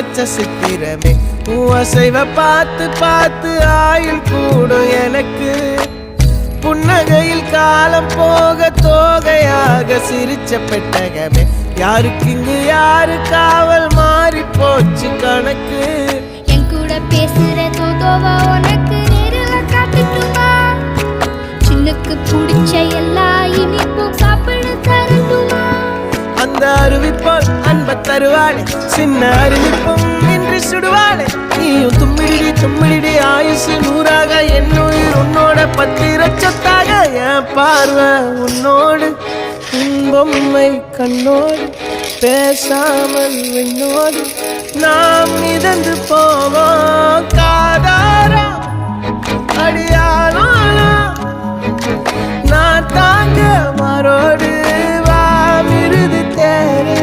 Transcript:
தொலைச்ச சித்திரமே உன் அசைவ பார்த்து பார்த்து ஆயுள் கூடும் எனக்கு புன்னகையில் காலம் போக தோகையாக சிரிச்ச பெட்டகமே யாருக்கு இங்கு யாரு காவல் மாறி போச்சு கணக்கு என் கூட பேசுற தோதோவா உனக்கு நேரில் காட்டுட்டுமா சின்னுக்கு பிடிச்ச எல்லா இனிப்பும் சாப்பிட தரட்டுமா அந்த அருவிப்போல் அன்ப தருவாளே சின்ன அறிவிப்பும் இன்றி சுடுவாளே நீயும் தும்மிடி தும்மிடி ஆயுசு நூறாக என்னுயிர் உன்னோட 10 லட்சத்தாக என் பார்வை உன்னோடு பொம்மை கண்ணோடு பேசாமல் என்னோடு நாம் மிதந்து போவோம் காதாரா அடியாலும் நான் தாங்க மாறோடு வா மிருது தேரே